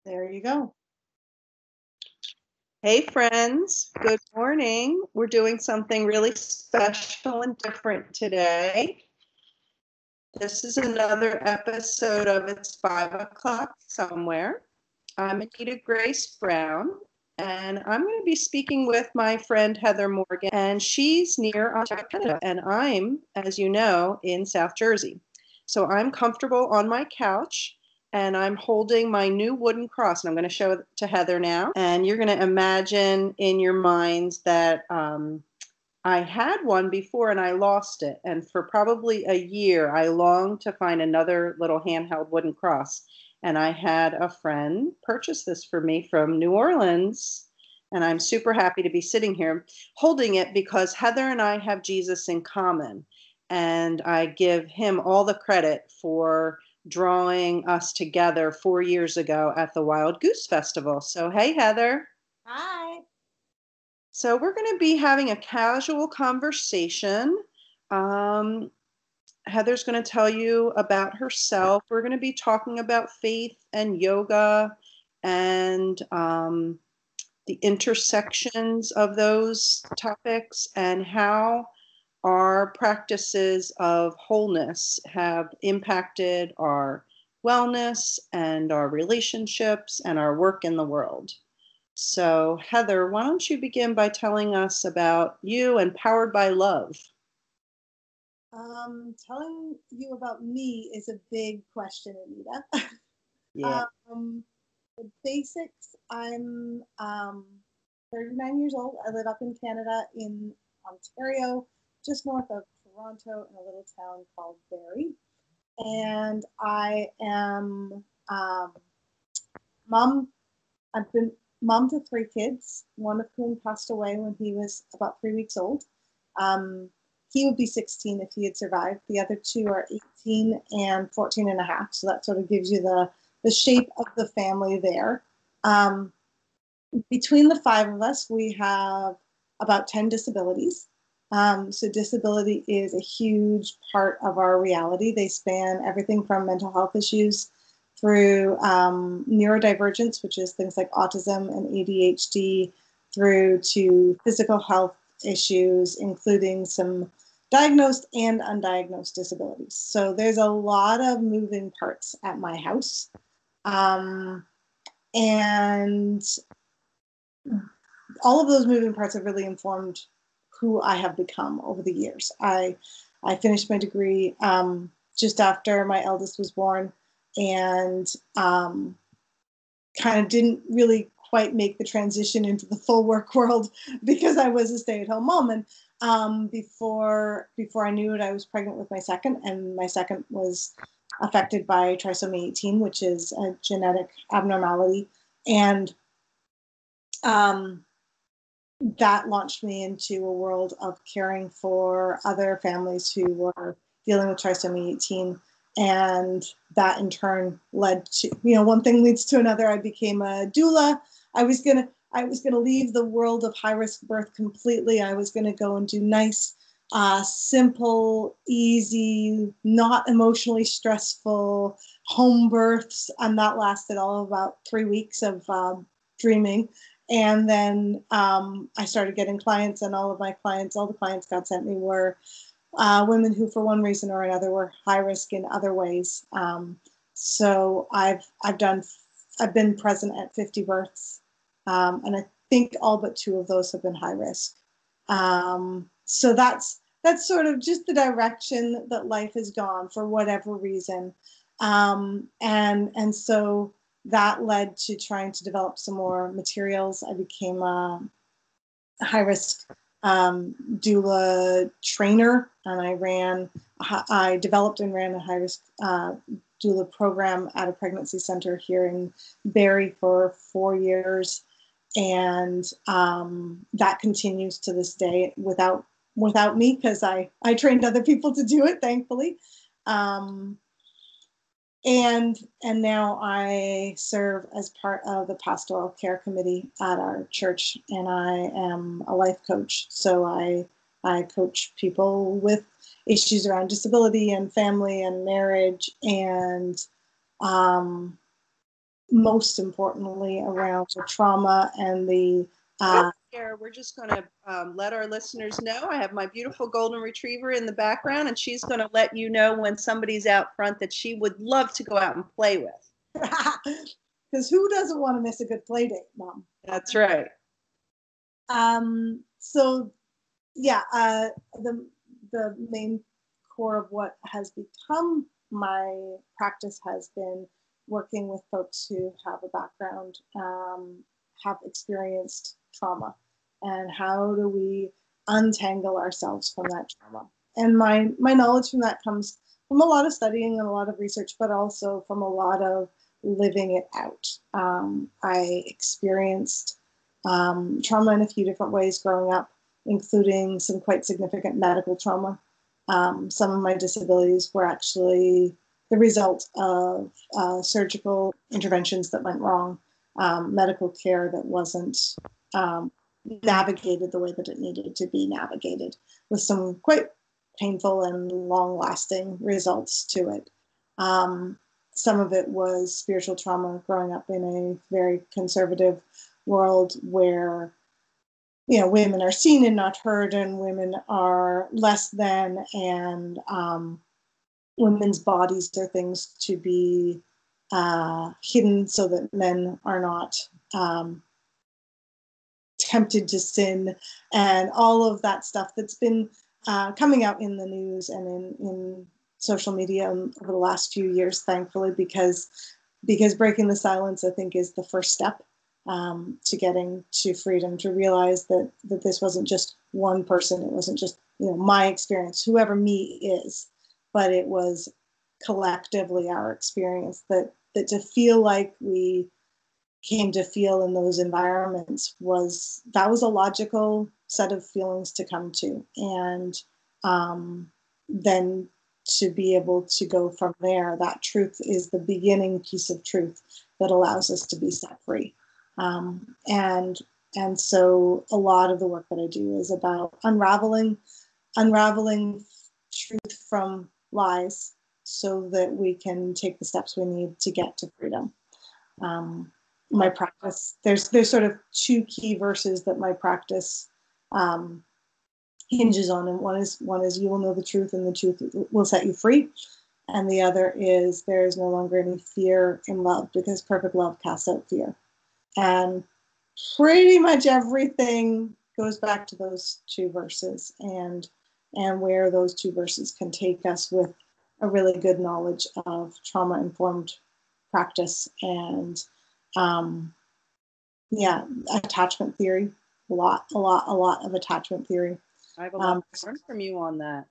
There you go. Hey, friends. Good morning. We're doing something really special and different today. This is another episode of It's 5 o'clock Somewhere. I'm Anita Grace Brown, and I'm going to be speaking with my friend Heather Morgan, and she's near Ontario, Canada, and I'm, as you know, in South Jersey. So I'm comfortable on my couch and I'm holding my new wooden cross, and I'm going to show it to Heather now. And you're going to imagine in your minds that I had one before and I lost it. And for probably a year, I longed to find another little handheld wooden cross. And I had a friend purchase this for me from New Orleans. And I'm super happy to be sitting here holding it because Heather and I have Jesus in common. And I give him all the credit for drawing us together 4 years ago at the Wild Goose Festival. So, hey, Heather. Hi. So we're going to be having a casual conversation. Um, Heather's going to tell you about herself. We're going to be talking about faith and yoga and the intersections of those topics and how our practices of wholeness have impacted our wellness and our relationships and our work in the world. So, Heather, why don't you begin by telling us about you and Powered by Love? Telling you about me is a big question, Anita. Yeah. The basics, I'm 39 years old. I live up in Canada in Ontario, just north of Toronto in a little town called Barrie. And I am mom. I've been mom to three kids, one of whom passed away when he was about 3 weeks old. Um, he would be 16 if he had survived. The other two are 18 and 14 and a half. So that sort of gives you the shape of the family there. Um, Between the five of us, we have about 10 disabilities. So disability is a huge part of our reality. They span everything from mental health issues through neurodivergence, which is things like autism and ADHD, through to physical health issues, including some diagnosed and undiagnosed disabilities. So there's a lot of moving parts at my house. And all of those moving parts have really informed who I have become over the years. I finished my degree just after my eldest was born, and kind of didn't really quite make the transition into the full work world because I was a stay-at-home mom. And before I knew it, I was pregnant with my second, and my second was affected by trisomy 18, which is a genetic abnormality. And that launched me into a world of caring for other families who were dealing with trisomy 18. And that in turn led to, one thing leads to another. I became a doula. I was gonna leave the world of high risk birth completely. I was gonna go and do nice, simple, easy, not emotionally stressful home births, and that lasted all of about 3 weeks of dreaming. And then I started getting clients, and all the clients God sent me were women who, for one reason or another, were high risk in other ways. So I've been present at 50 births, and I think all but two of those have been high risk. So that's sort of just the direction that life has gone for whatever reason, and so that led to trying to develop some more materials. I became a high risk doula trainer, and I developed and ran a high risk doula program at a pregnancy center here in Barrie for 4 years, and that continues to this day without me, because I trained other people to do it, thankfully. And now I serve as part of the pastoral care committee at our church, and I am a life coach. So I coach people with issues around disability and family and marriage, and most importantly around the trauma and the Here, we're just going to let our listeners know I have my beautiful golden retriever in the background, and she's going to let you know when somebody's out front that she would love to go out and play with. Because who doesn't want to miss a good play date, Mom? That's right. So yeah, the main core of what has become my practice has been working with folks who have a background, have experienced trauma, and how do we untangle ourselves from that trauma. And my knowledge from that comes from a lot of studying and a lot of research, but also from a lot of living it out. I experienced trauma in a few different ways growing up, including some quite significant medical trauma. Some of my disabilities were actually the result of surgical interventions that went wrong, medical care that wasn't navigated the way that it needed to be navigated, with some quite painful and long-lasting results to it. Some of it was spiritual trauma, growing up in a very conservative world where women are seen and not heard, and women are less than, and women's bodies are things to be hidden so that men are not tempted to sin, and all of that stuff that's been coming out in the news and in social media over the last few years, thankfully, because breaking the silence, I think, is the first step to getting to freedom, to realize that this wasn't just one person, it wasn't just my experience, whoever me is, but it was collectively our experience, that to feel like we came to feel in those environments was a logical set of feelings to come to, and then to be able to go from there. That truth is the beginning piece of truth that allows us to be set free. And so a lot of the work that I do is about unraveling truth from lies, so that we can take the steps we need to get to freedom. My practice, there's sort of two key verses that my practice hinges on, and one is you will know the truth, and the truth will set you free, and the other is there is no longer any fear in love, because perfect love casts out fear. And pretty much everything goes back to those two verses, and where those two verses can take us with a really good knowledge of trauma-informed practice, and attachment theory, a lot of attachment theory. I have a lot to learn from you on that.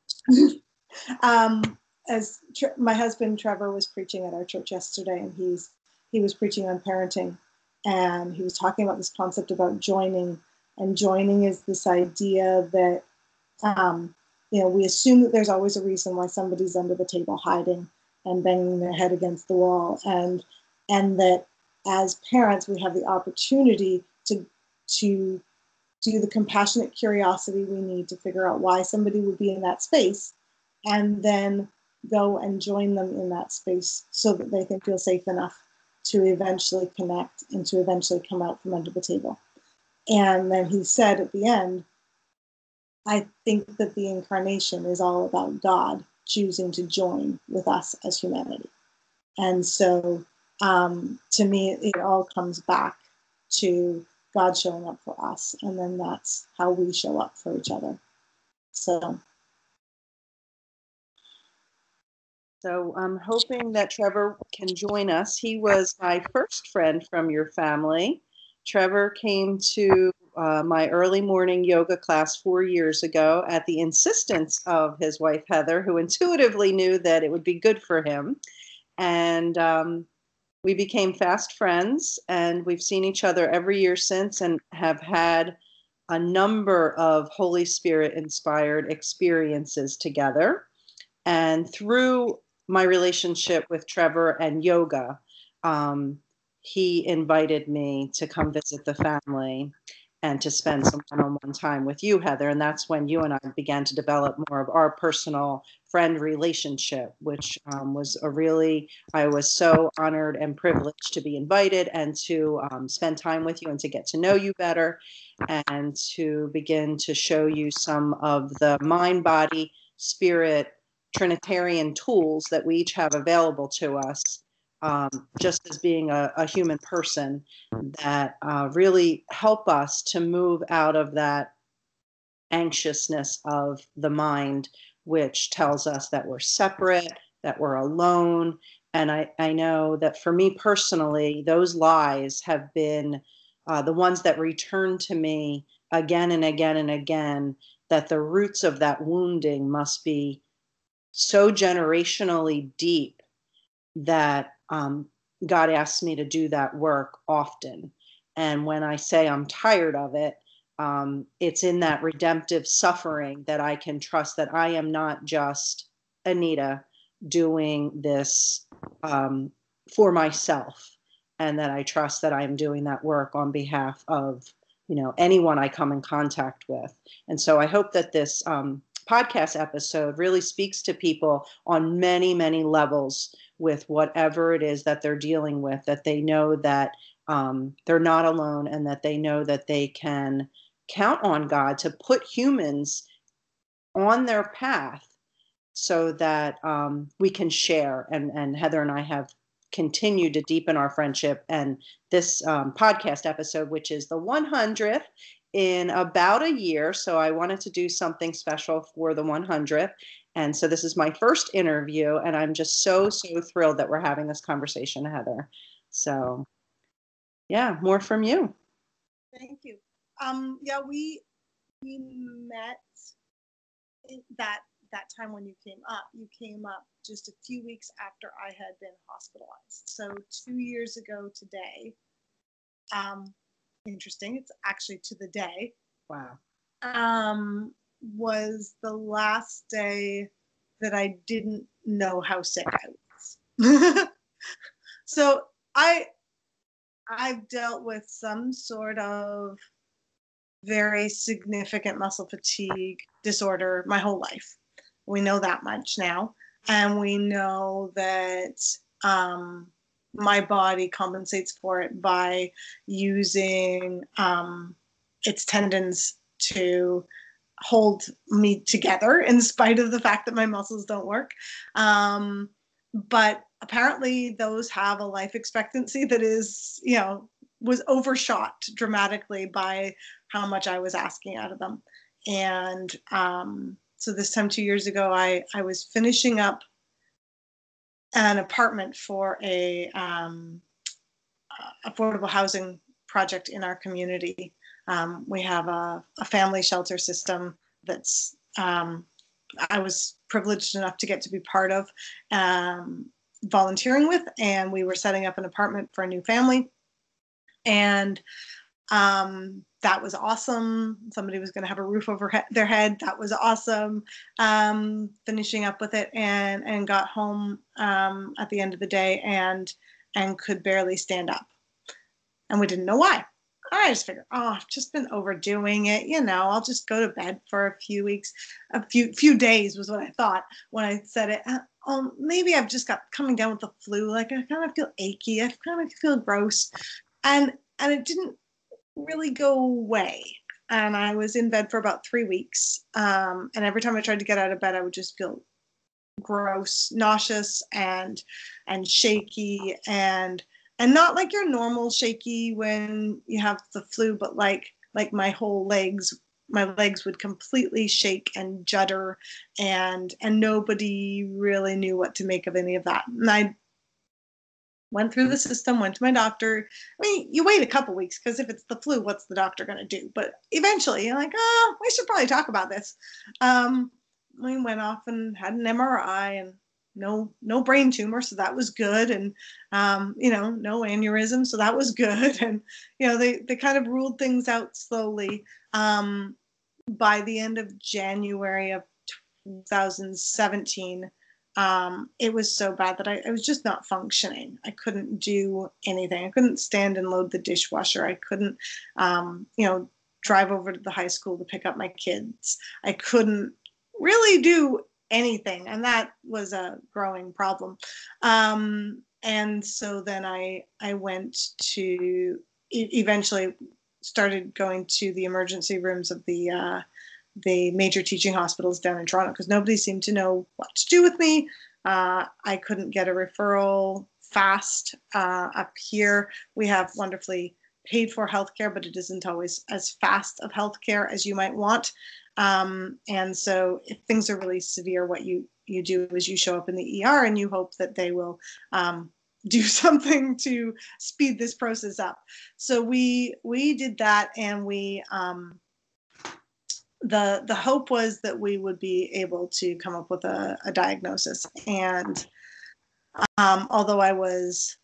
As my husband Trevor was preaching at our church yesterday, and he was preaching on parenting, and he was talking about this concept about joining, and joining is this idea that we assume that there's always a reason why somebody's under the table hiding and banging their head against the wall, and that as parents we have the opportunity to do the compassionate curiosity we need to figure out why somebody would be in that space, and then go and join them in that space so that they can feel safe enough to eventually connect and to eventually come out from under the table. And then he said at the end, I think that the incarnation is all about God choosing to join with us as humanity. And so to me, it all comes back to God showing up for us, and then that's how we show up for each other. So I'm hoping that Trevor can join us. He was my first friend from your family. Trevor came to my early morning yoga class 4 years ago at the insistence of his wife, Heather, who intuitively knew that it would be good for him. And we became fast friends, and we've seen each other every year since, and have had a number of Holy Spirit inspired experiences together. And through my relationship with Trevor and yoga, he invited me to come visit the family. and to spend some one-on-one time with you, Heather. And that's when you and I began to develop more of our personal friend relationship, which was I was so honored and privileged to be invited and to spend time with you and to get to know you better and to begin to show you some of the mind, body, spirit, Trinitarian tools that we each have available to us, just as being a human person, that really help us to move out of that anxiousness of the mind, which tells us that we're separate, that we're alone. And I know that for me personally, those lies have been the ones that return to me again and again and again, that the roots of that wounding must be so generationally deep that God asks me to do that work often. And when I say I'm tired of it, it's in that redemptive suffering that I can trust that I am not just Anita doing this for myself, and that I trust that I am doing that work on behalf of anyone I come in contact with. And so I hope that this podcast episode really speaks to people on many, many levels with whatever it is that they're dealing with, that they know that they're not alone, and that they know that they can count on God to put humans on their path so that we can share. And Heather and I have continued to deepen our friendship. And this podcast episode, which is the 100th in about a year. So I wanted to do something special for the 100th. And so this is my first interview, and I'm just so, so thrilled that we're having this conversation, Heather. So yeah, more from you. Thank you. Yeah, we met that time when you came up. You came up just a few weeks after I had been hospitalized. So 2 years ago today. Interesting. It's actually to the day. Wow. Was the last day that I didn't know how sick I was. So I've dealt with some sort of very significant muscle fatigue disorder my whole life. We know that much now. And we know that my body compensates for it by using its tendons to hold me together in spite of the fact that my muscles don't work. But apparently those have a life expectancy that is, was overshot dramatically by how much I was asking out of them. And so this time 2 years ago, I was finishing up an apartment for a affordable housing project in our community. We have a family shelter system that's I was privileged enough to get to be part of volunteering with, and we were setting up an apartment for a new family. And that was awesome. Somebody was going to have a roof over their head. That was awesome. Finishing up with it and got home at the end of the day and could barely stand up. And we didn't know why. I just figured, I've just been overdoing it. I'll just go to bed for a few weeks, a few days was what I thought when I said it. Maybe I've just got coming down with the flu. Like I kind of feel achy. I kind of feel gross. And it didn't really go away. And I was in bed for about 3 weeks. And every time I tried to get out of bed, I would just feel gross, nauseous, and shaky, and not like your normal shaky when you have the flu, but like my legs would completely shake and judder, and nobody really knew what to make of any of that. And I went through the system, went to my doctor. I mean, you wait a couple weeks because if it's the flu, what's the doctor going to do? But eventually you're like, we should probably talk about this. We went off and had an MRI, and no brain tumor, so that was good. And, no aneurysm, so that was good. And, they kind of ruled things out slowly. By the end of January of 2017, it was so bad that I was just not functioning. I couldn't do anything. I couldn't stand and load the dishwasher. I couldn't, drive over to the high school to pick up my kids. I couldn't really do anything, and that was a growing problem. And so then I went to eventually started going to the emergency rooms of the major teaching hospitals down in Toronto because nobody seemed to know what to do with me. I couldn't get a referral fast. Up here, we have wonderfully paid for healthcare, but it isn't always as fast of healthcare as you might want. And so if things are really severe, what you do is you show up in the ER and you hope that they will do something to speed this process up. So we did that, and we the hope was that we would be able to come up with a diagnosis. And although I was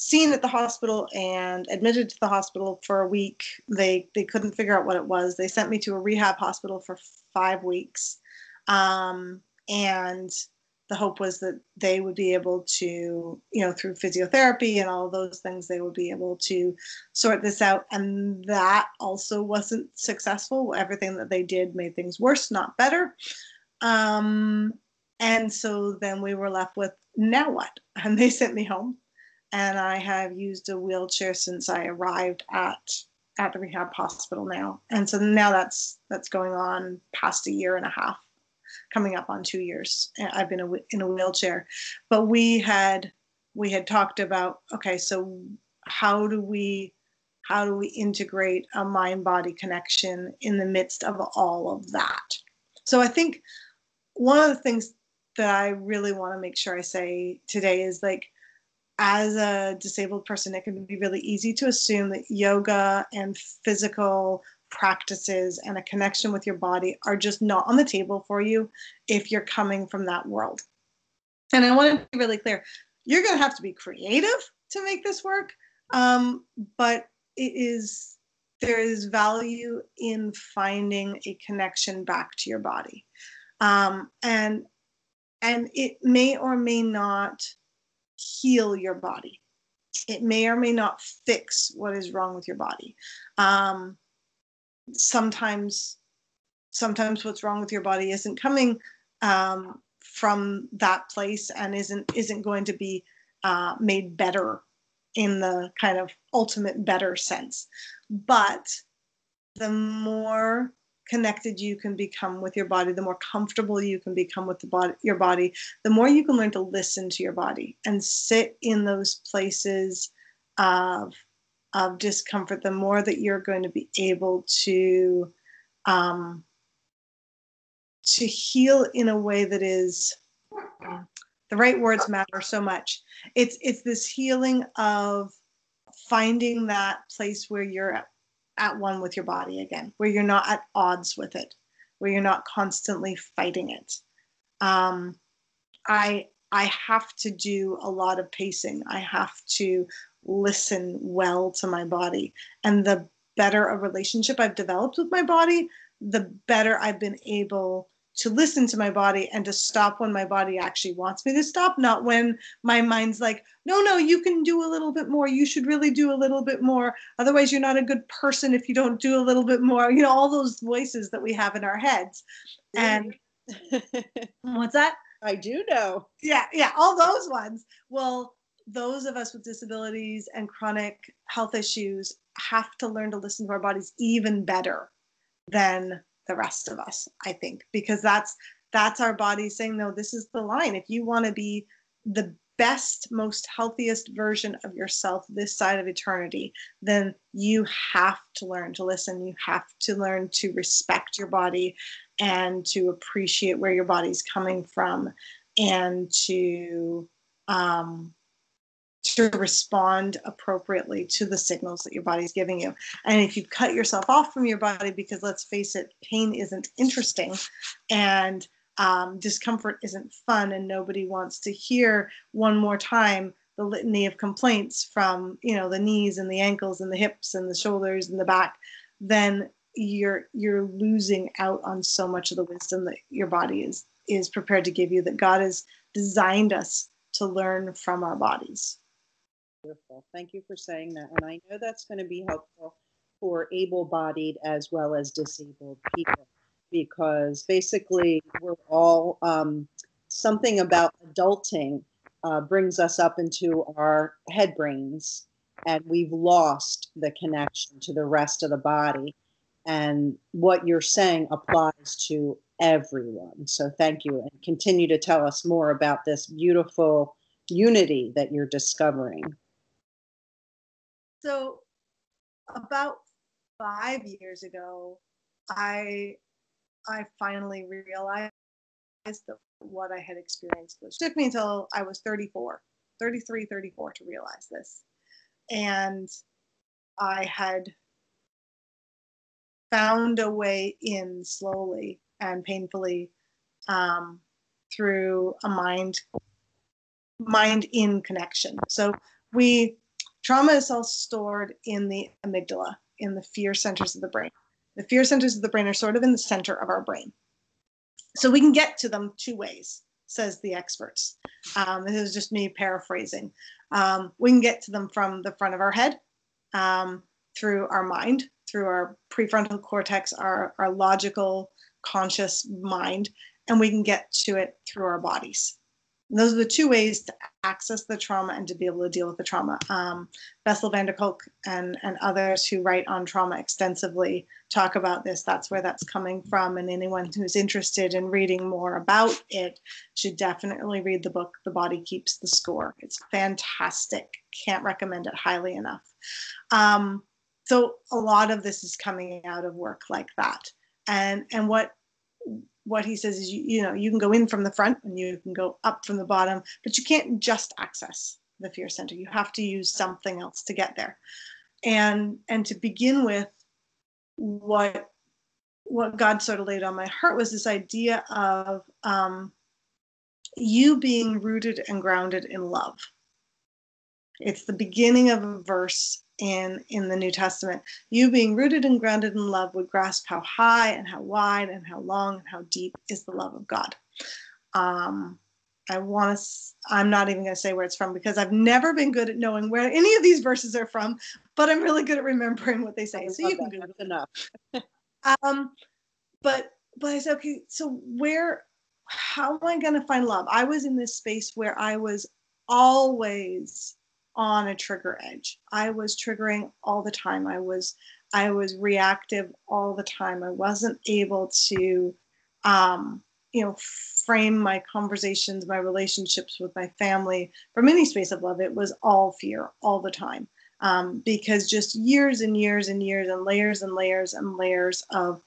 seen at the hospital and admitted to the hospital for a week, they couldn't figure out what it was. They sent me to a rehab hospital for 5 weeks. And the hope was that they would be able to, through physiotherapy and all of those things, they would be able to sort this out. And that also wasn't successful. Everything that they did made things worse, not better. And so then we were left with, now what? And they sent me home. And I have used a wheelchair since I arrived at the rehab hospital now. And so now that's going on past a year and a half, coming up on 2 years. I've been in a wheelchair. But we had talked about, okay, so how do we integrate a mind-body connection in the midst of all of that? So I think one of the things that I really want to make sure I say today is, like, as a disabled person, it can be really easy to assume that yoga and physical practices and a connection with your body are just not on the table for you if you're coming from that world. And I want to be really clear, you're going to have to be creative to make this work, but there is value in finding a connection back to your body. And it may or may not heal your body. It may or may not fix what is wrong with your body. Sometimes what's wrong with your body isn't coming from that place and isn't going to be made better in the kind of ultimate better sense. But the more connected you can become with your body, the more comfortable you can become with your body, the more you can learn to listen to your body and sit in those places of discomfort, the more that you're going to be able to heal in a way that is, the right words matter so much. It's this healing of finding that place where you're at one with your body again, where you're not at odds with it, where you're not constantly fighting it. I have to do a lot of pacing. I have to listen well to my body. And the better a relationship I've developed with my body, the better I've been able to listen to my body and to stop when my body actually wants me to stop, not when my mind's like, no, you can do a little bit more. You should really do a little bit more. Otherwise, you're not a good person if you don't do a little bit more. All those voices that we have in our heads. And what's that? I do know. Yeah, all those ones. Well, those of us with disabilities and chronic health issues have to learn to listen to our bodies even better than the rest of us, I think, because that's our body saying, no, this is the line. If you want to be the best, most healthiest version of yourself this side of eternity, then you have to learn to listen. You have to learn to respect your body and to appreciate where your body's coming from, and to respond appropriately to the signals that your body's giving you. And if you cut yourself off from your body, because let's face it, pain isn't interesting and discomfort isn't fun, and nobody wants to hear one more time the litany of complaints from, the knees and the ankles and the hips and the shoulders and the back, then you're losing out on so much of the wisdom that your body is prepared to give you, that God has designed us to learn from our bodies. Beautiful. Thank you for saying that. And I know that's going to be helpful for able-bodied as well as disabled people, because basically we're all something about adulting brings us up into our head brains, and we've lost the connection to the rest of the body. And what you're saying applies to everyone. So thank you, and continue to tell us more about this beautiful unity that you're discovering. So about 5 years ago, I finally realized that what I had experienced was, it took me until I was 33, 34 to realize this. And I had found a way in slowly and painfully through a mind in connection. So trauma is all stored in the amygdala, in the fear centers of the brain. The fear centers of the brain are sort of in the center of our brain. So we can get to them two ways, says the experts. This is just me paraphrasing. We can get to them from the front of our head, through our mind, through our prefrontal cortex, our logical, conscious mind, and we can get to it through our bodies. And those are the two ways to access the trauma and to be able to deal with the trauma. Bessel van der Kolk and others who write on trauma extensively talk about this. That's where that's coming from. And anyone who's interested in reading more about it should definitely read the book, The Body Keeps the Score. It's fantastic. Can't recommend it highly enough. So a lot of this is coming out of work like that. And what he says is, you can go in from the front and you can go up from the bottom, but you can't just access the fear center. You have to use something else to get there. And to begin with, what God sort of laid on my heart was this idea of you being rooted and grounded in love. It's the beginning of a verse in the New Testament. You being rooted and grounded in love would grasp how high and how wide and how long and how deep is the love of God. I'm not even going to say where it's from, because I've never been good at knowing where any of these verses are from, but I'm really good at remembering what they say. So you can Google it. Enough. But I said, okay, so how am I going to find love? I was in this space where I was always on a trigger edge. I was triggering all the time. I was reactive all the time. I wasn't able to, frame my conversations, my relationships with my family from any space of love. It was all fear all the time, because just years and years and years and layers and layers and layers of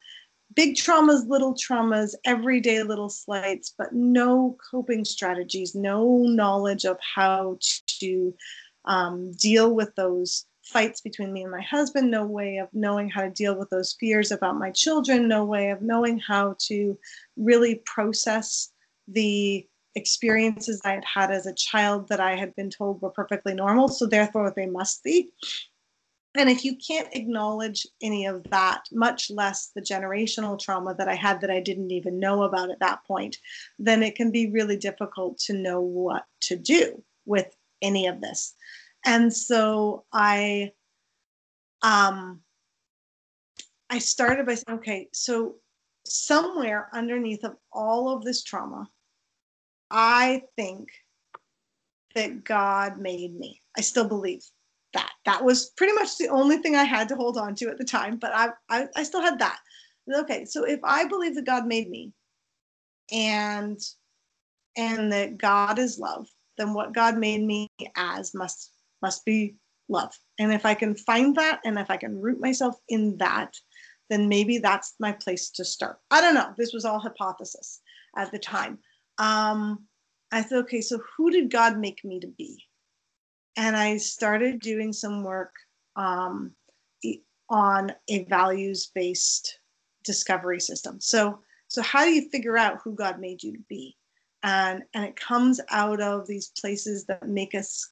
big traumas, little traumas, everyday little slights, but no coping strategies, no knowledge of how to deal with those fights between me and my husband, no way of knowing how to deal with those fears about my children, no way of knowing how to really process the experiences I had had as a child that I had been told were perfectly normal, so therefore they must be. And if you can't acknowledge any of that, much less the generational trauma that I had that I didn't even know about at that point, then it can be really difficult to know what to do with any of this. And so I started by saying, okay, so somewhere underneath of all of this trauma, I think that God made me. I still believe that. That was pretty much the only thing I had to hold on to at the time, but I still had that. Okay, so if I believe that God made me and that God is love, then what God made me as must be love. And if I can find that, and if I can root myself in that, then maybe that's my place to start. I don't know. This was all hypothesis at the time. I thought, okay, so who did God make me to be? And I started doing some work on a values-based discovery system. So how do you figure out who God made you to be? And it comes out of these places that make us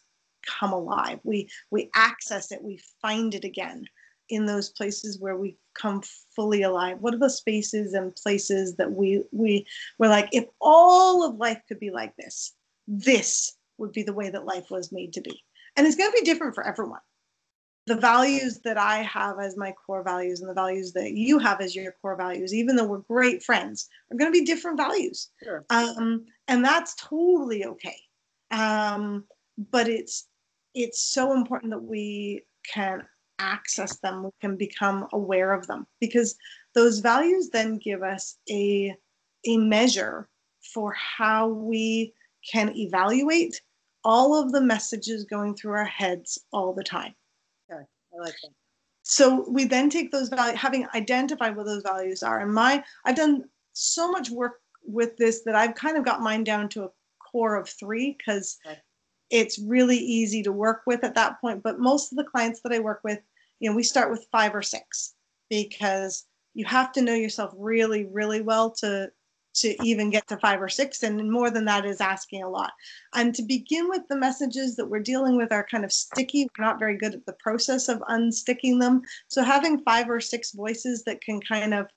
come alive. We access it, we find it again in those places where we come fully alive. What are the spaces and places that we're like, if all of life could be like this, this would be the way that life was made to be. And it's going to be different for everyone. the values that I have as my core values and the values that you have as your core values, even though we're great friends, are going to be different values. Sure. And that's totally okay. But it's so important that we can access them, we can become aware of them, because those values then give us a measure for how we can evaluate all of the messages going through our heads all the time. Okay, I like that. So we then take those values, having identified what those values are. And I've done so much work with this that I've kind of got mine down to a core of 3, because it's really easy to work with at that point. But most of the clients that I work with, we start with 5 or 6, because you have to know yourself really, really well to even get to 5 or 6. And more than that is asking a lot. And to begin with, the messages that we're dealing with are kind of sticky. We're not very good at the process of unsticking them. So having 5 or 6 voices that can kind of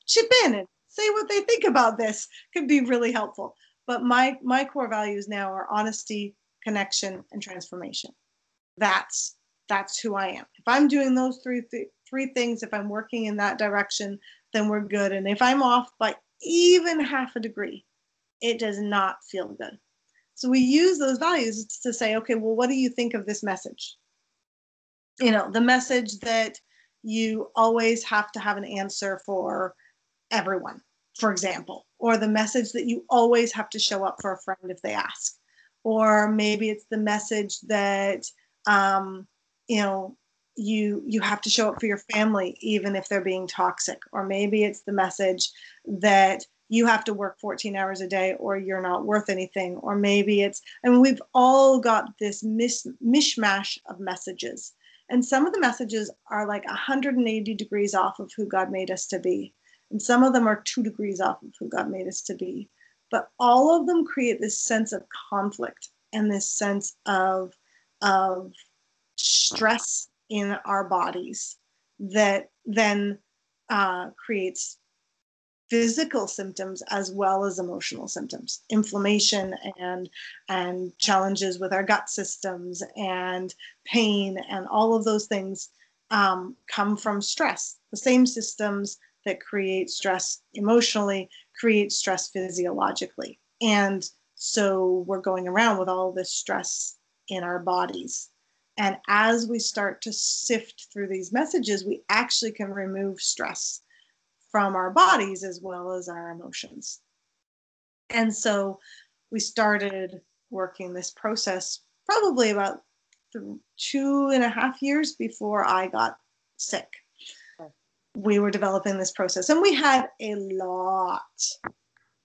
chip in and say what they think about this could be really helpful. But my core values now are honesty, connection, and transformation. That's who I am. If I'm doing those three things, if I'm working in that direction, then we're good. And if I'm off by even half a degree, it does not feel good. So we use those values to say, okay, well, what do you think of this message? The message that you always have to have an answer for everyone, for example, or the message that you always have to show up for a friend if they ask, or maybe it's the message that you have to show up for your family even if they're being toxic, or maybe it's the message that you have to work 14 hours a day or you're not worth anything, or maybe it's, we've all got this mishmash of messages, and some of the messages are like 180 degrees off of who God made us to be. And some of them are 2 degrees off of who God made us to be. But all of them create this sense of conflict and this sense of stress in our bodies that then creates physical symptoms as well as emotional symptoms, inflammation and challenges with our gut systems and pain, and all of those things come from stress. The same systems that create stress emotionally create stress physiologically. And so we're going around with all this stress in our bodies. And as we start to sift through these messages, we actually can remove stress from our bodies as well as our emotions. And so we started working this process probably about 2.5 years before I got sick. We were developing this process, and we had a lot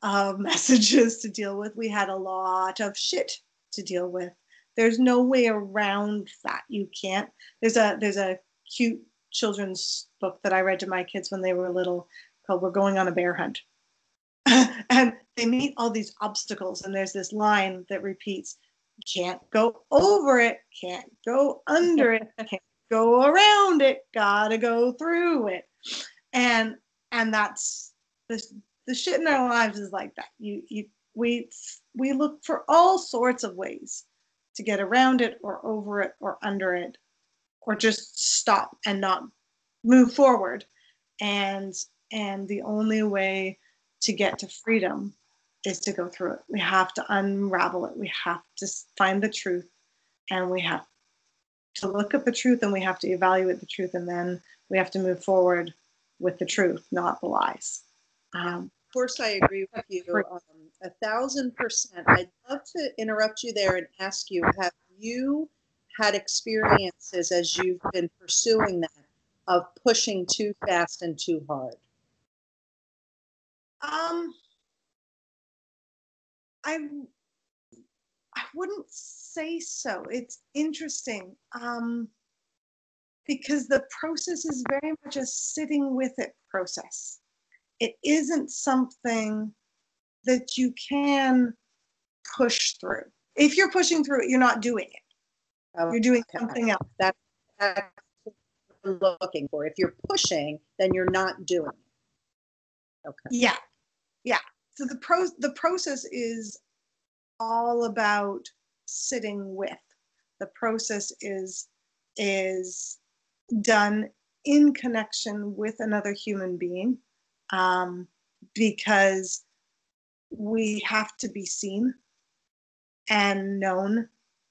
of messages to deal with. We had a lot of shit to deal with. There's no way around that. You can't. There's a cute children's book that I read to my kids when they were little called We're Going on a Bear Hunt. And they meet all these obstacles, and there's this line that repeats, can't go over it, can't go under it, can't go around it, gotta go through it. And that's the shit in our lives is like that. We look for all sorts of ways to get around it or over it or under it, or just stop and not move forward. And the only way to get to freedom is to go through it. We have to unravel it. We have to find the truth, and we have to look at the truth, and we have to evaluate the truth, and then we have to move forward with the truth, not the lies. Of course, I agree with you 1,000%. I'd love to interrupt you there and ask you, have you had experiences as you've been pursuing that of pushing too fast and too hard? I wouldn't say so. It's interesting because the process is very much a sitting with it process. It isn't something that you can push through. If you're pushing through it, you're not doing it. You're doing something else. That's what we're looking for. If you're pushing, then you're not doing it. Okay. Yeah. So the process is all about sitting with. The process is done in connection with another human being, because we have to be seen and known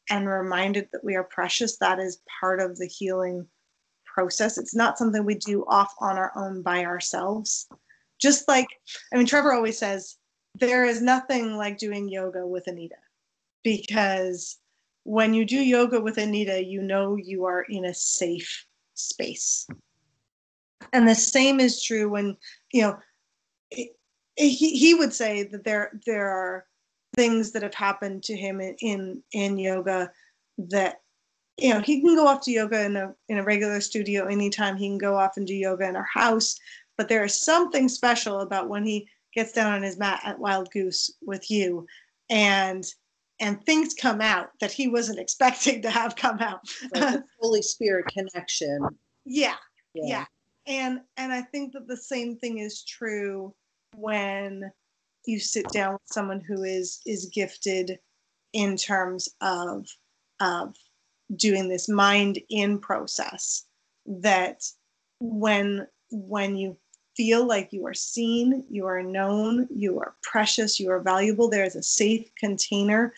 and reminded that we are precious. That is part of the healing process. It's not something we do off on our own by ourselves. Just like, I mean, Trevor always says, there is nothing like doing yoga with Anita, because when you do yoga with Anita, you know you are in a safe space. And the same is true when, you know, he would say that there are things that have happened to him in yoga that, you know, he can go off to yoga in a regular studio anytime. He can go off and do yoga in our house, but there is something special about when he gets down on his mat at Wild Goose with you, and things come out that he wasn't expecting to have come out. Like the Holy Spirit connection. Yeah. And I think that the same thing is true when you sit down with someone who is gifted in terms of doing this mind in process, that when you feel like you are seen, you are known, you are precious, you are valuable, there is a safe container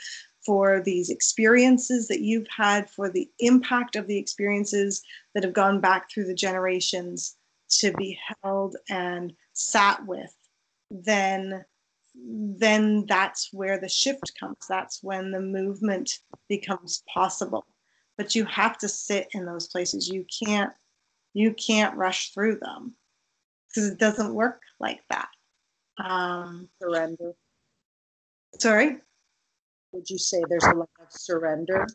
for these experiences that you've had, for the impact of the experiences that have gone back through the generations to be held and sat with, then that's where the shift comes. That's when the movement becomes possible. But you have to sit in those places. You can't rush through them, because it doesn't work like that. Surrender. Sorry? Would you say there's a lot of surrender?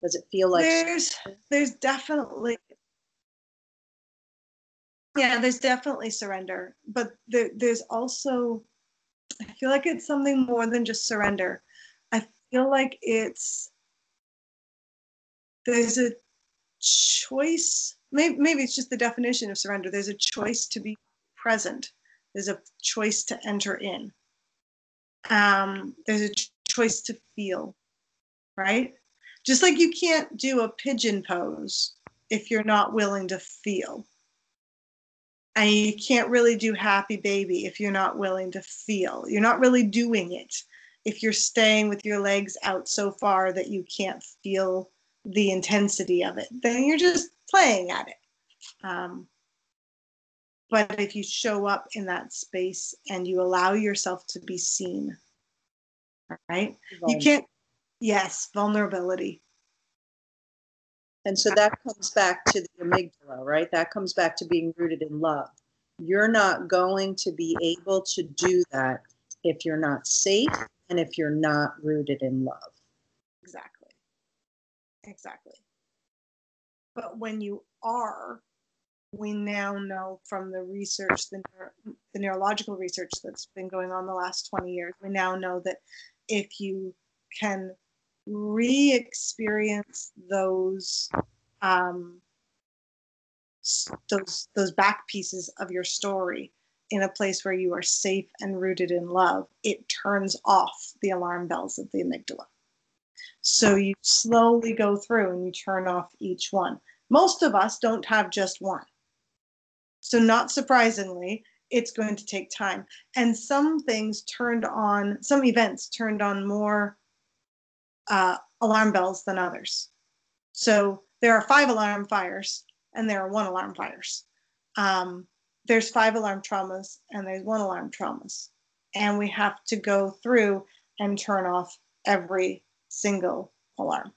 Does it feel like there's definitely, yeah, there's definitely surrender, but there's also, I feel like it's something more than just surrender. I feel like there's a choice. Maybe it's just the definition of surrender. There's a choice to be present. There's a choice to enter in. There's a choice to feel, right? Just like you can't do a pigeon pose if you're not willing to feel. And you can't really do happy baby if you're not willing to feel. You're not really doing it if you're staying with your legs out so far that you can't feel the intensity of it. Then you're just playing at it. But if you show up in that space and you allow yourself to be seen, right? You can't, yes, vulnerability. And so that comes back to the amygdala, right? That comes back to being rooted in love. You're not going to be able to do that if you're not safe and if you're not rooted in love. Exactly. But when you are, we now know from the research, the neurological research that's been going on the last 20 years, we now know that if you can re-experience those back pieces of your story in a place where you are safe and rooted in love, it turns off the alarm bells of the amygdala. So you slowly go through and you turn off each one. Most of us don't have just one. So not surprisingly, it's going to take time. And some events turned on more alarm bells than others. So there are 5 alarm fires and there are 1 alarm fires. There's 5 alarm traumas and there's 1 alarm traumas. And we have to go through and turn off every single alarm.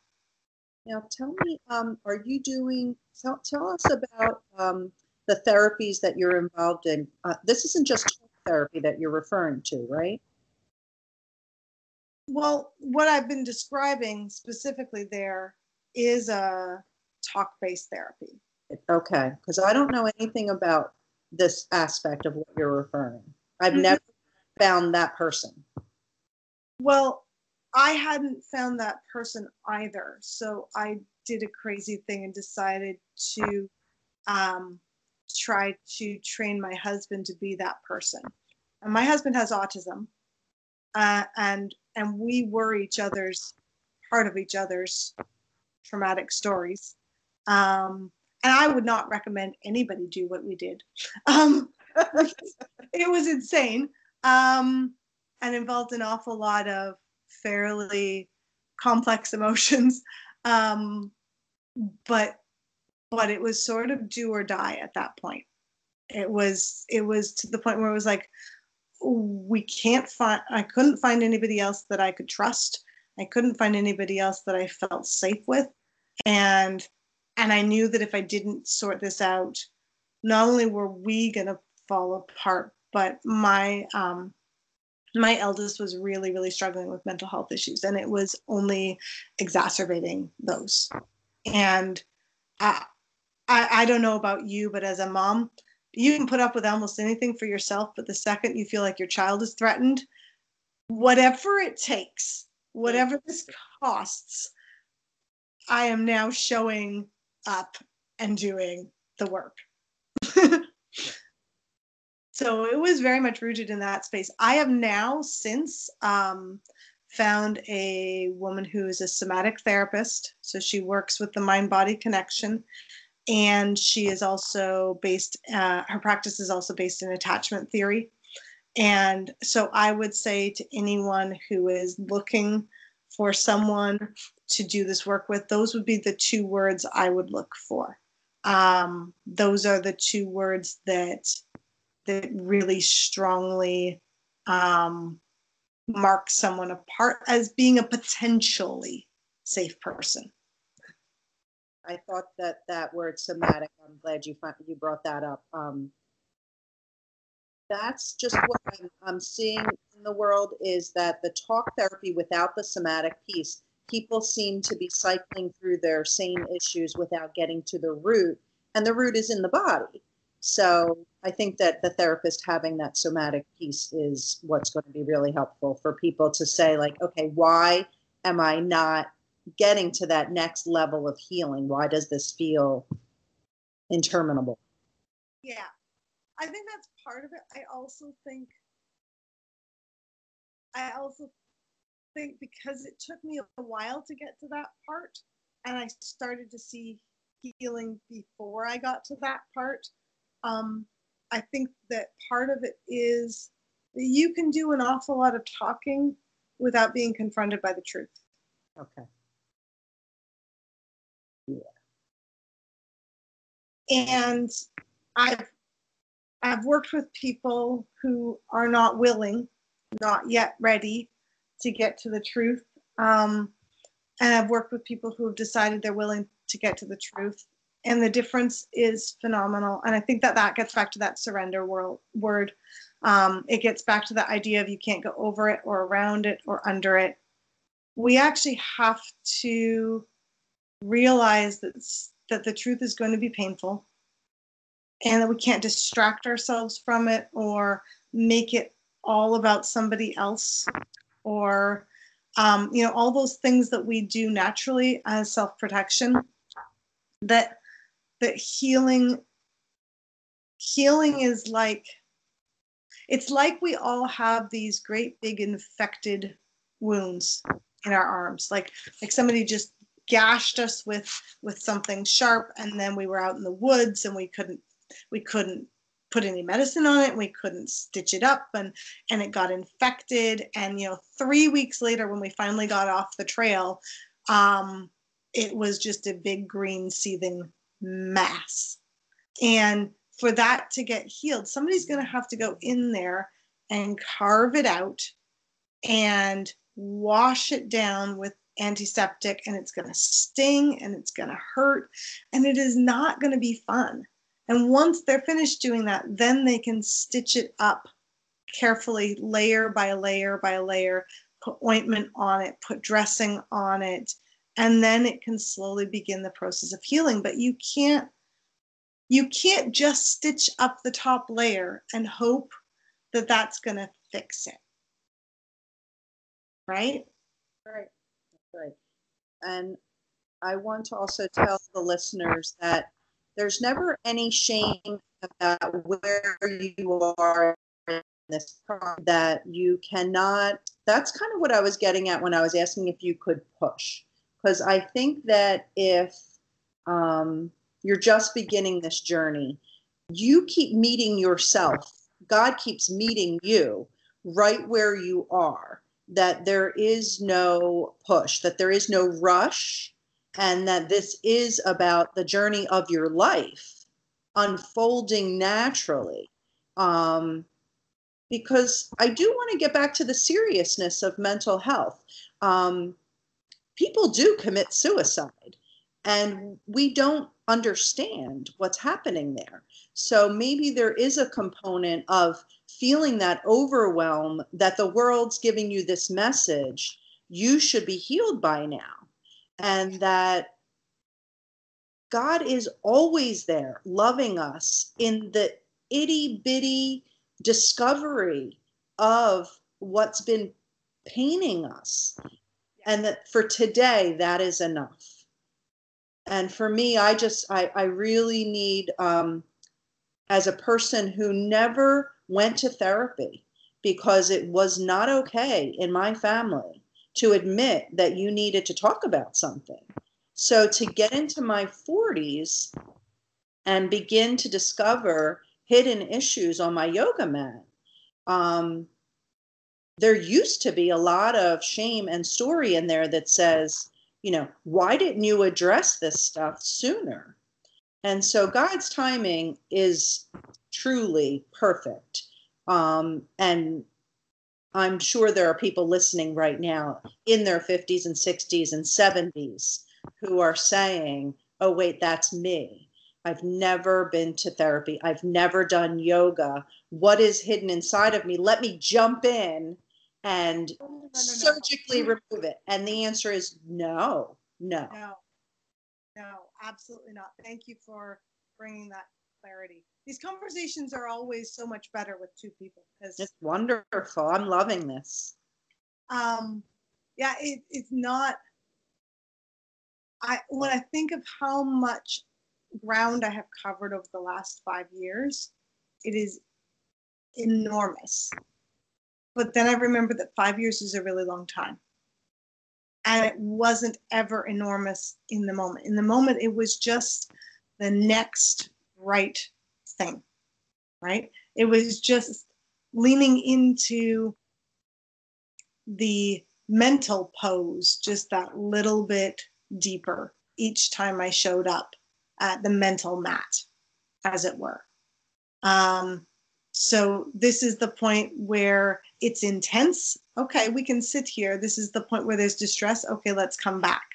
Now, tell me, are you doing, tell us about the therapies that you're involved in. This isn't just therapy that you're referring to, right? Well, what I've been describing specifically there is a talk-based therapy. Okay, because I don't know anything about this aspect of what you're referring. I've never found that person. Well, I hadn't found that person either. So I did a crazy thing and decided to try to train my husband to be that person. And my husband has autism, and we were part of each other's traumatic stories. and I would not recommend anybody do what we did. It was insane, and involved an awful lot of fairly complex emotions. Um, but it was sort of do or die at that point. It was to the point where it was like, I couldn't find anybody else that I could trust. I couldn't find anybody else that I felt safe with. And I knew that if I didn't sort this out, not only were we going to fall apart, but my eldest was really, really struggling with mental health issues, and it was only exacerbating those. And I don't know about you, but as a mom, you can put up with almost anything for yourself, but the second you feel like your child is threatened, whatever it takes, whatever this costs, I am now showing up and doing the work. So it was very much rooted in that space. I have now since found a woman who is a somatic therapist. So she works with the mind-body connection. And she is also based, her practice is also based in attachment theory. And so I would say to anyone who is looking for someone to do this work with, those would be the two words I would look for. Those are the two words that really strongly mark someone apart as being a potentially safe person. I thought that word somatic, I'm glad you brought that up. That's just what I'm seeing in the world, is that the talk therapy without the somatic piece, people seem to be cycling through their same issues without getting to the root, and the root is in the body. So I think that the therapist having that somatic piece is what's going to be really helpful for people to say, like, okay, why am I not getting to that next level of healing? Why does this feel interminable? Yeah, I think that's part of it. I also think because it took me a while to get to that part, and I started to see healing before I got to that part, I think that part of it is that you can do an awful lot of talking without being confronted by the truth. Okay. And I've worked with people who are not willing, not yet ready to get to the truth. And I've worked with people who have decided they're willing to get to the truth. And the difference is phenomenal. And I think that gets back to that surrender word. It gets back to the idea of you can't go over it or around it or under it. We actually have to realize that the truth is going to be painful, and that we can't distract ourselves from it or make it all about somebody else, or all those things that we do naturally as self-protection. That healing is like, it's like we all have these great big infected wounds in our arms, like somebody just gashed us with something sharp, and then we were out in the woods and we couldn't put any medicine on it, and we couldn't stitch it up, and it got infected, and 3 weeks later when we finally got off the trail, it was just a big green seething mass. And for that to get healed, somebody's going to have to go in there and carve it out and wash it down with antiseptic, and it's going to sting and it's going to hurt, and it is not going to be fun. And once they're finished doing that, then they can stitch it up carefully, layer by layer by layer, put ointment on it, put dressing on it, and then it can slowly begin the process of healing. But you can't just stitch up the top layer and hope that that's going to fix it. Right? Right. And I want to also tell the listeners that there's never any shame about where you are in this process, that you cannot. That's kind of what I was getting at when I was asking if you could push. Because I think that if You're just beginning this journey. You keep meeting yourself. God keeps meeting you right where you are, that there is no push, that there is no rush, and that this is about the journey of your life unfolding naturally. Because I do want to get back to the seriousness of mental health. Um, People do commit suicide, and we don't understand what's happening there. So maybe there is a component of feeling that overwhelm, that the world's giving you this message, you should be healed by now, and that God is always there loving us in the itty bitty discovery of what's been paining us, and that for today that is enough. And for me, I really need, as a person who never went to therapy because it was not okay in my family to admit that you needed to talk about something. So to get into my 40s and begin to discover hidden issues on my yoga mat, um, there used to be a lot of shame and story in there that says, why didn't you address this stuff sooner? And so God's timing is truly perfect. And I'm sure there are people listening right now in their 50s and 60s and 70s who are saying, oh, wait, that's me. I've never been to therapy. I've never done yoga. What is hidden inside of me? Let me jump in and surgically remove it. And the answer is no, no. No, absolutely not. Thank you for bringing that clarity. These conversations are always so much better with two people. It's wonderful. I'm loving this. Yeah, it's not. When I think of how much ground I have covered over the last 5 years, it is enormous. But then I remember that 5 years is a really long time. And it wasn't ever enormous in the moment. In the moment, it was just the next right thing, right? It was just leaning into the mental pose just that little bit deeper each time I showed up at the mental mat, as it were. So this is the point where it's intense. Okay, we can sit here. This is the point where there's distress. Okay, let's come back.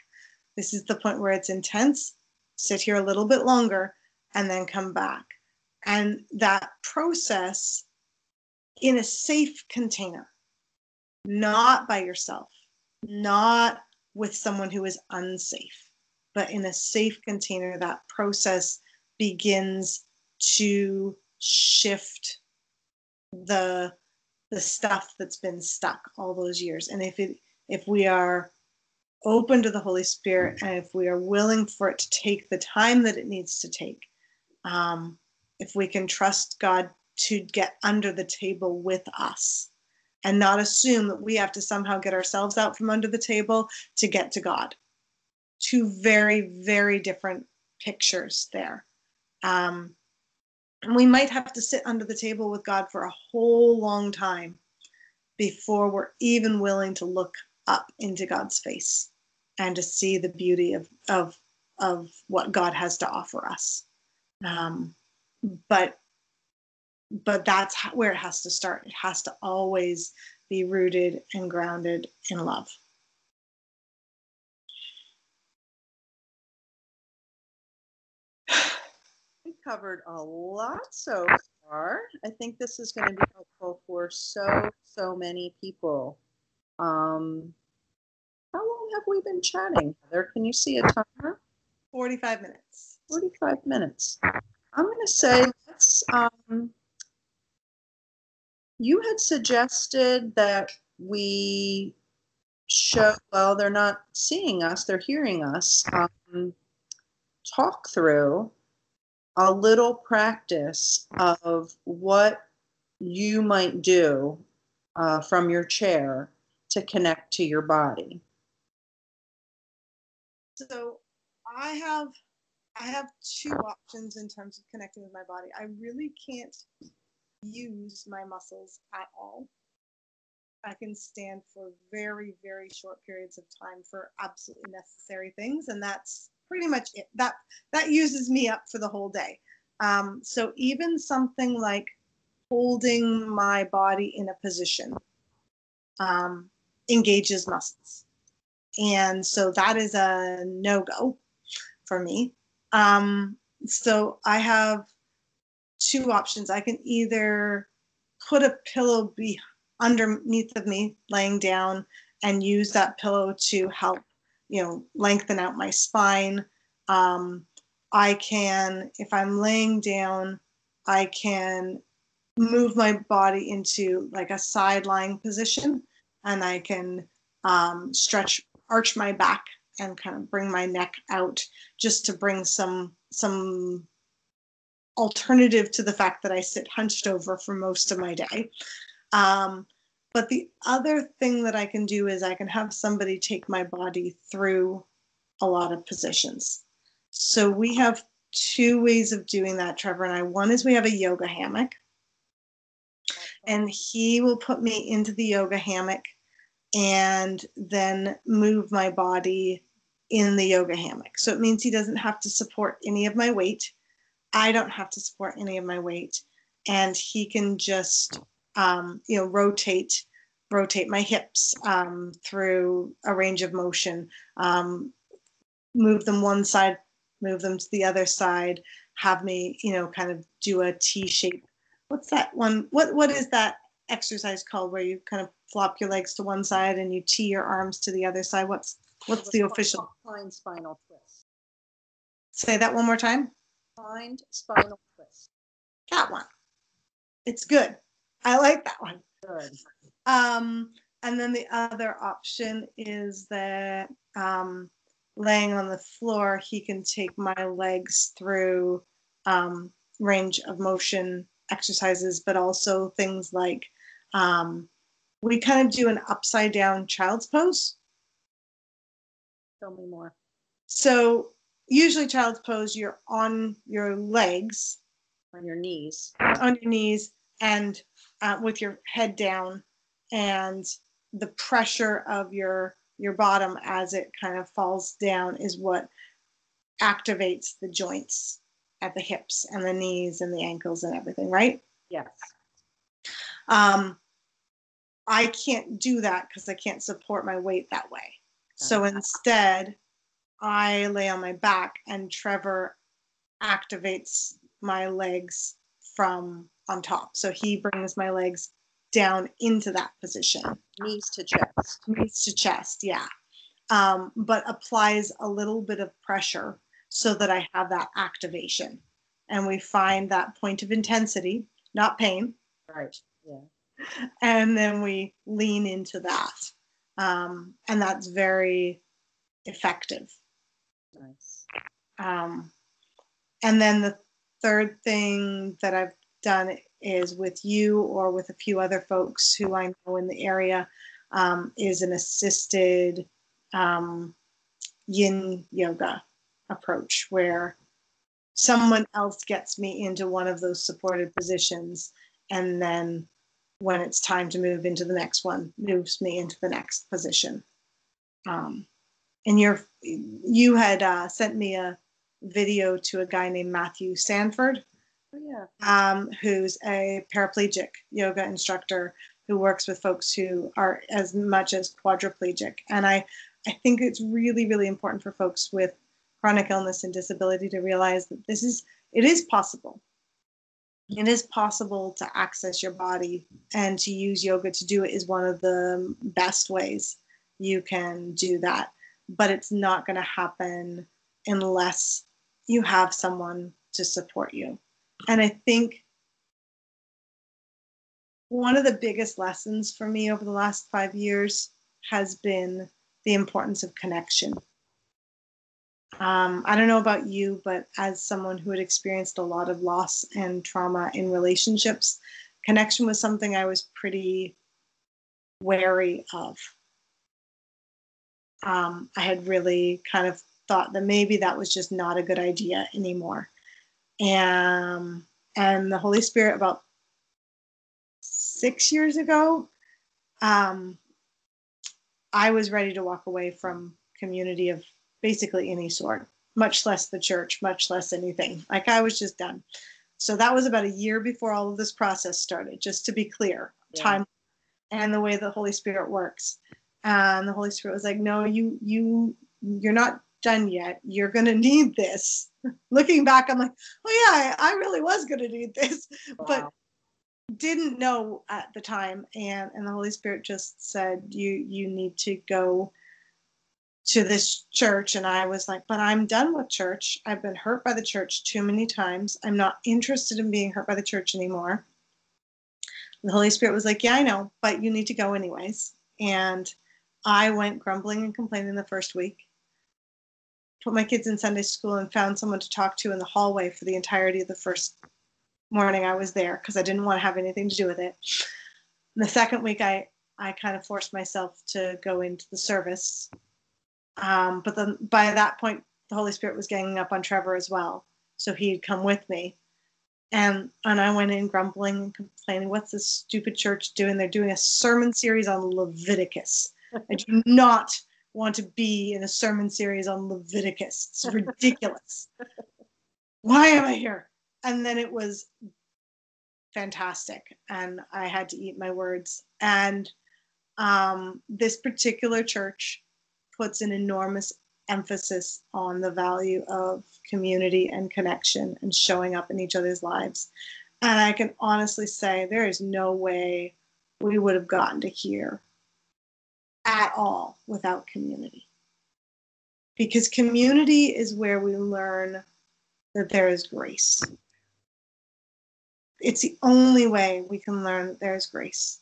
This is the point where it's intense. Sit here a little bit longer and then come back. And that process in a safe container, not by yourself, not with someone who is unsafe, but in a safe container, that process begins to shift the stuff that's been stuck all those years. And if we are open to the Holy Spirit, and if we are willing for it to take the time that it needs to take, if we can trust God to get under the table with us and not assume that we have to somehow get ourselves out from under the table to get to God. Two very, very different pictures there. And we might have to sit under the table with God for a whole long time before we're even willing to look up into God's face and to see the beauty of what God has to offer us. But that's where it has to start. It has to always be rooted and grounded in love. We covered a lot so far. I think this is going to be helpful for so many people. How long have we been chatting, Heather? Can you see a timer? 45 minutes. 45 minutes. I'm going to say you had suggested that we well, they're not seeing us, they're hearing us, talk through a little practice of what you might do from your chair to connect to your body. So I have I have two options in terms of connecting with my body. I really can't use my muscles at all. I can stand for very, very short periods of time for absolutely necessary things, and that's pretty much it. That uses me up for the whole day. So even something like holding my body in a position engages muscles, and so that is a no-go for me. So I have two options. I can either put a pillow underneath of me laying down and use that pillow to help, lengthen out my spine. I can, if I'm laying down, I can move my body into like a side lying position, and I can arch my back and kind of bring my neck out just to bring some alternative to the fact that I sit hunched over for most of my day. But the other thing that I can do is I can have somebody take my body through a lot of positions. So we have two ways of doing that, Trevor and I. One is we have a yoga hammock, and he will put me into the yoga hammock and then move my body in the yoga hammock. So it means he doesn't have to support any of my weight. I don't have to support any of my weight, and he can just, rotate my hips through a range of motion, move them one side, move them to the other side, have me, kind of do a T shape. What's that one? What is that exercise called where you kind of flop your legs to one side and you T your arms to the other side? What's the official? Inclined spinal twist. Say that one more time. Inclined spinal twist. That one. It's good. I like that one. Good. And then the other option is that laying on the floor, he can take my legs through range of motion exercises, but also things like we kind of do an upside down child's pose. Tell me more. So usually child's pose, you're on your legs. On your knees. On your knees and with your head down, and the pressure of your bottom as it kind of falls down is what activates the joints at the hips and the knees and the ankles and everything, right? Yes. I can't do that because I can't support my weight that way. So instead, I lay on my back and Trevor activates my legs from on top. So he brings my legs down into that position. Knees to chest. Knees to chest, yeah. But applies a little bit of pressure so that I have that activation. And we find that point of intensity, not pain. Right, yeah. And then we lean into that. And that's very effective. Nice. And then the third thing that I've done is with you or with a few other folks who I know in the area is an assisted yin yoga approach where someone else gets me into one of those supported positions, and then when it's time to move into the next one, moves me into the next position. And you had sent me a video to a guy named Matthew Sanford, who's a paraplegic yoga instructor who works with folks who are as much as quadriplegic. And I think it's really, really important for folks with chronic illness and disability to realize that it is possible. It is possible to access your body, and to use yoga to do it is one of the best ways you can do that. But it's not going to happen unless you have someone to support you. And I think one of the biggest lessons for me over the last 5 years has been the importance of connection. I don't know about you, but as someone who had experienced a lot of loss and trauma in relationships, connection was something I was pretty wary of. I had really kind of thought that maybe that was just not a good idea anymore. And the Holy Spirit, about 6 years ago, I was ready to walk away from community of basically any sort, much less the church, much less anything. Like, I was just done. So that was about a year before all of this process started, just to be clear, time and the way the Holy Spirit works. And the Holy Spirit was like, no, you're not done yet. You're going to need this. Looking back, I'm like, oh yeah, I really was going to need this, but didn't know at the time. And the Holy Spirit just said, you need to go to this church. And I was like, but I'm done with church. I've been hurt by the church too many times. I'm not interested in being hurt by the church anymore. And the Holy Spirit was like, yeah, I know, but you need to go anyways. And I went grumbling and complaining the first week, put my kids in Sunday school, and found someone to talk to in the hallway for the entirety of the first morning I was there, because I didn't want to have anything to do with it. And the second week, I kind of forced myself to go into the service. But then by that point, the Holy Spirit was ganging up on Trevor as well. So he'd come with me. And I went in grumbling and complaining, what's this stupid church doing? They're doing a sermon series on Leviticus. I do not want to be in a sermon series on Leviticus. It's ridiculous. Why am I here? And then it was fantastic. And I had to eat my words. And this particular church puts an enormous emphasis on the value of community and connection and showing up in each other's lives. And I can honestly say there is no way we would have gotten to here at all without community. Because community is where we learn that there is grace. It's the only way we can learn that there is grace,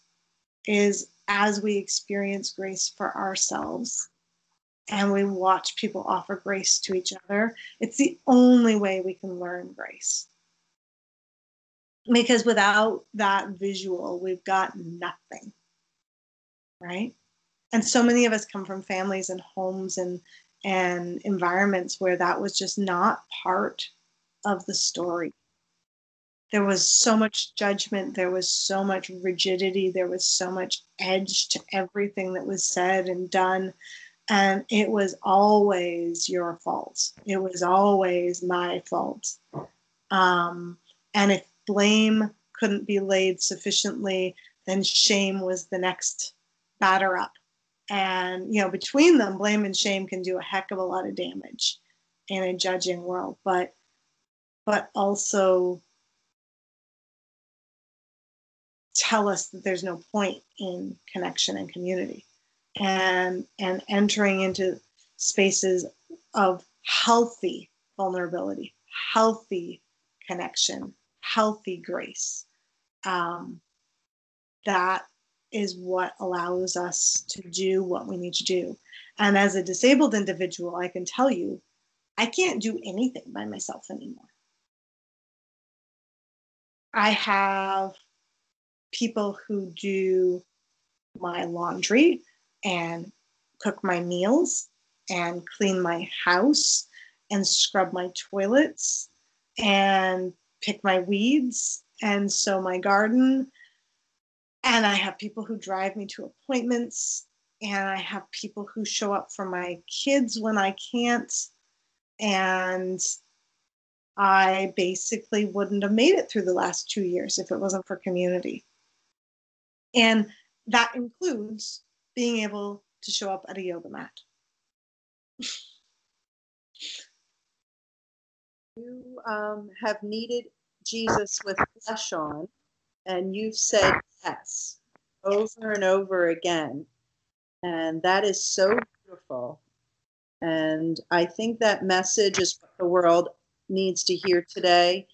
is as we experience grace for ourselves and we watch people offer grace to each other. It's the only way we can learn grace. Because without that visual, we've got nothing, right? And so many of us come from families and homes and environments where that was just not part of the story. There was so much judgment, there was so much rigidity, there was so much edge to everything that was said and done. And it was always your fault. It was always my fault. And if blame couldn't be laid sufficiently, then shame was the next batter up. And, between them, blame and shame can do a heck of a lot of damage in a judging world, but also tell us that there's no point in connection and community. And entering into spaces of healthy vulnerability, healthy connection, healthy grace. That is what allows us to do what we need to do. And as a disabled individual, I can tell you, I can't do anything by myself anymore. I have people who do my laundry and cook my meals and clean my house and scrub my toilets and pick my weeds and sow my garden. And I have people who drive me to appointments, and I have people who show up for my kids when I can't. And I basically wouldn't have made it through the last 2 years if it wasn't for community. And that includes being able to show up at a yoga mat. You have needed Jesus with flesh on, and you've said yes over and over again. And that is so beautiful. And I think that message is what the world needs to hear today,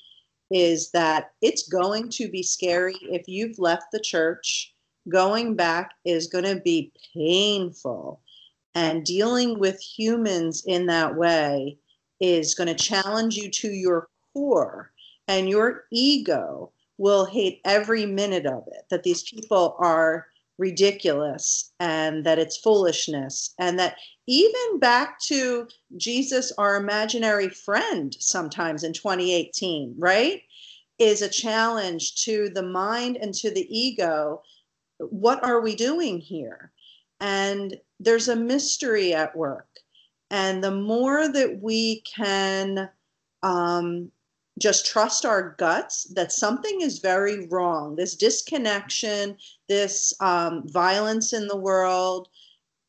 is that it's going to be scary if you've left the church. Going back is going to be painful. And dealing with humans in that way is going to challenge you to your core. And your ego will hate every minute of it, that these people are ridiculous and that it's foolishness, and that even back to Jesus, our imaginary friend, sometimes in 2018, right, is a challenge to the mind and to the ego. What are we doing here? And there's a mystery at work. And the more that we can um, just trust our guts that something is very wrong, this disconnection, this violence in the world,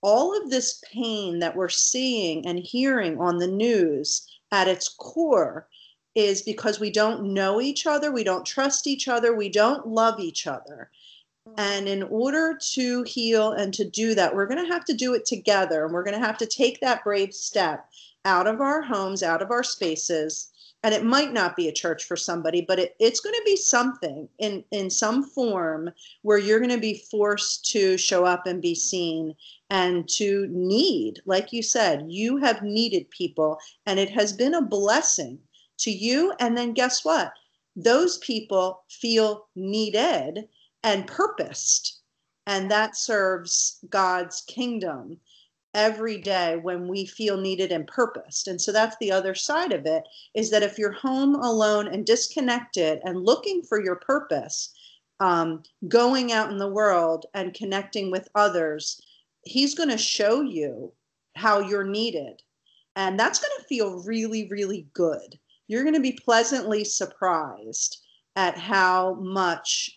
all of this pain that we're seeing and hearing on the news at its core is because we don't know each other, we don't trust each other, we don't love each other. And in order to heal and to do that, we're going to have to do it together. And we're going to have to take that brave step out of our homes, out of our spaces. And it might not be a church for somebody, but it's going to be something in some form where you're going to be forced to show up and be seen and to need, like you said, you have needed people, and it has been a blessing to you. And then guess what? Those people feel needed and purposed. And that serves God's kingdom every day when we feel needed and purposed. And so that's the other side of it, is that if you're home alone and disconnected and looking for your purpose, going out in the world and connecting with others, he's going to show you how you're needed. And that's going to feel really, really good. You're going to be pleasantly surprised at how much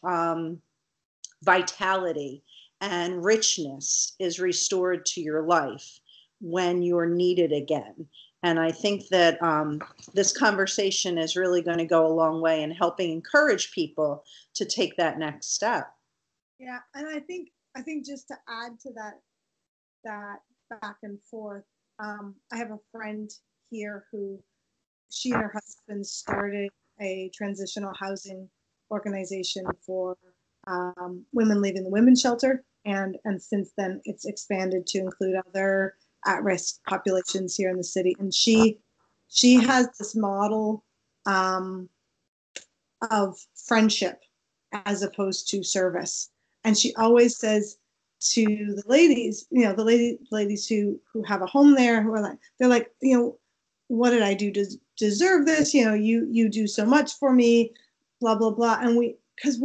vitality and richness is restored to your life when you're needed again. And I think that this conversation is really going to go a long way in helping encourage people to take that next step. Yeah, and I think just to add to that back and forth, I have a friend here who, she and her husband started a transitional housing organization for women leaving the women's shelter, and since then it's expanded to include other at-risk populations here in the city. And she has this model of friendship as opposed to service. And she always says to the ladies, the ladies who have a home there, who are like, they're like, what did I do to deserve this? You do so much for me, blah, blah, blah. And because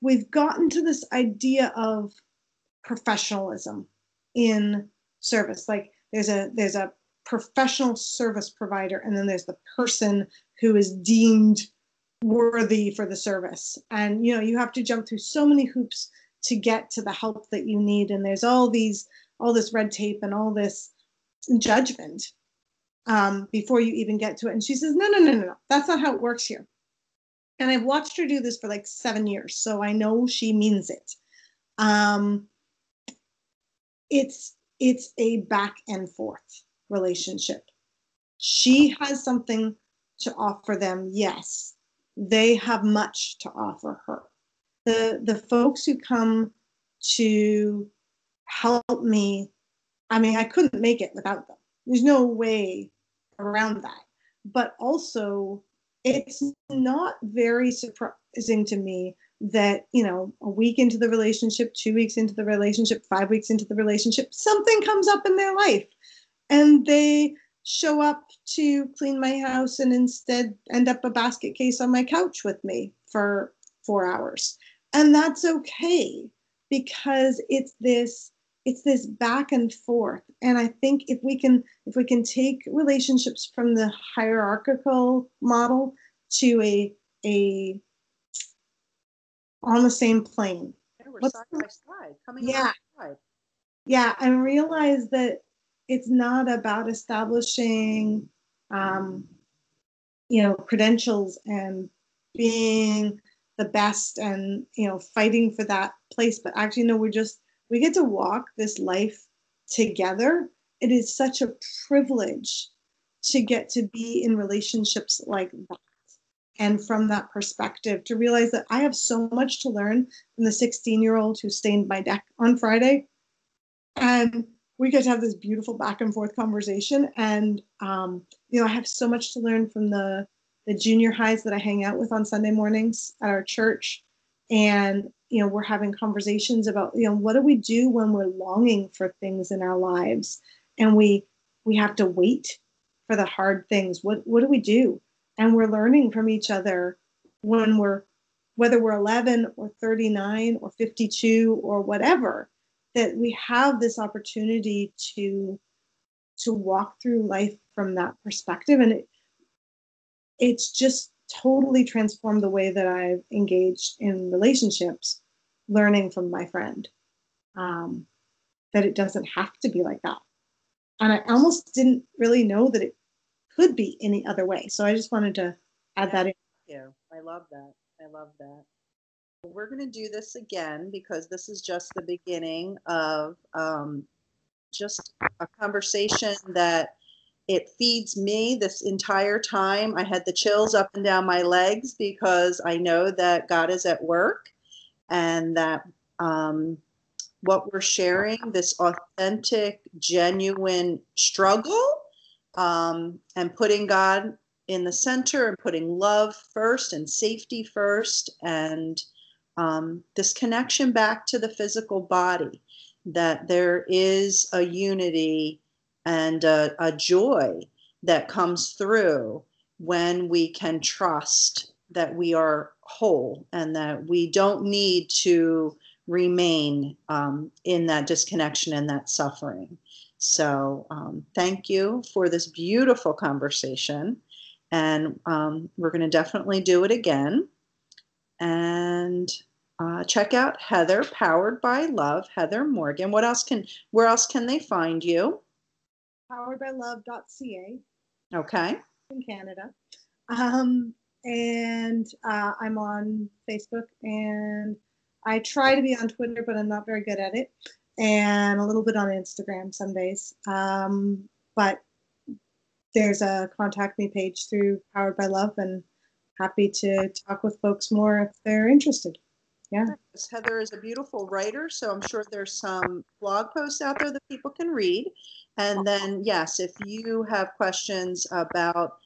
we've gotten to this idea of professionalism in service. Like there's a professional service provider, and then there's the person who is deemed worthy for the service. And you have to jump through so many hoops to get to the help that you need. And there's all this red tape and all this judgment before you even get to it. And she says, no, that's not how it works here. And I've watched her do this for like 7 years, so I know she means it. It's a back and forth relationship. She has something to offer them. Yes, they have much to offer her. The folks who come to help me, I mean, I couldn't make it without them. There's no way around that. But also, it's not very surprising to me that, a week into the relationship, 2 weeks into the relationship, 5 weeks into the relationship, something comes up in their life and they show up to clean my house and instead end up a basket case on my couch with me for 4 hours. And that's okay, because it's this back and forth. And I think if we can take relationships from the hierarchical model to a on the same plane. Yeah, we're side by side, coming alongside. Yeah, and realize that it's not about establishing credentials and being the best and fighting for that place, but actually no, we get to walk this life together. It is such a privilege to get to be in relationships like that. And from that perspective, to realize that I have so much to learn from the 16-year-old who stained my deck on Friday. And we get to have this beautiful back and forth conversation. And, I have so much to learn from the junior highs that I hang out with on Sunday mornings at our church. And, we're having conversations about, what do we do when we're longing for things in our lives and we have to wait for the hard things. What do we do? And we're learning from each other when whether we're 11 or 39 or 52 or whatever, that we have this opportunity to walk through life from that perspective. And it's just totally transformed the way that I've engaged in relationships, learning from my friend, that it doesn't have to be like that. And I almost didn't really know that it could be any other way. So I just wanted to add that in. Yeah, I love that. I love that. We're going to do this again because this is just the beginning of just a conversation that it feeds me this entire time. I had the chills up and down my legs because I know that God is at work and that what we're sharing, this authentic, genuine struggle, and putting God in the center and putting love first and safety first, and this connection back to the physical body, that there is a unity and a joy that comes through when we can trust that we are whole and that we don't need to remain in that disconnection and that suffering. So thank you for this beautiful conversation. And we're going to definitely do it again. And check out Heather, Powered by Love, Heather Morgan. Where else can they find you? Poweredbylove.ca. Okay. In Canada. And I'm on Facebook, and I try to be on Twitter, but I'm not very good at it, and a little bit on Instagram some days. But there's a contact me page through Powered by Love, and happy to talk with folks more if they're interested. Yeah. Heather is a beautiful writer, so I'm sure there's some blog posts out there that people can read. And then, yes, if you have questions about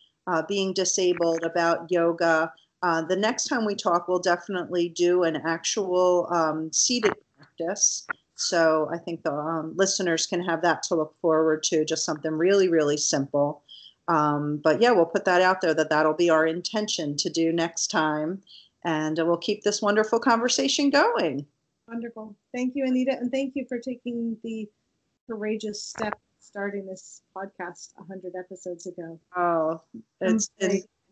being disabled, about yoga, the next time we talk, we'll definitely do an actual seated practice. So I think the listeners can have that to look forward to, just something really, really simple. But yeah, we'll put that out there that that'll be our intention to do next time. And we'll keep this wonderful conversation going. Wonderful. Thank you, Anita. And thank you for taking the courageous step starting this podcast 100 episodes ago. Oh,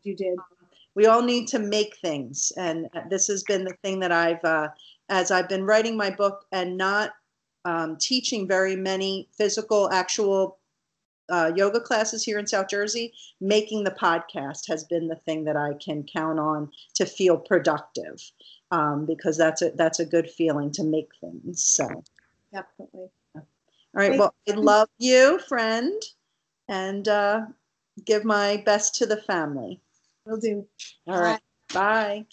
you did. We all need to make things. And this has been the thing that as I've been writing my book and not teaching very many physical, actual yoga classes here in South Jersey, making the podcast has been the thing that I can count on to feel productive, because that's a good feeling to make things. So definitely. All right. Well, I love you, friend, and give my best to the family. Will do. All right. Bye.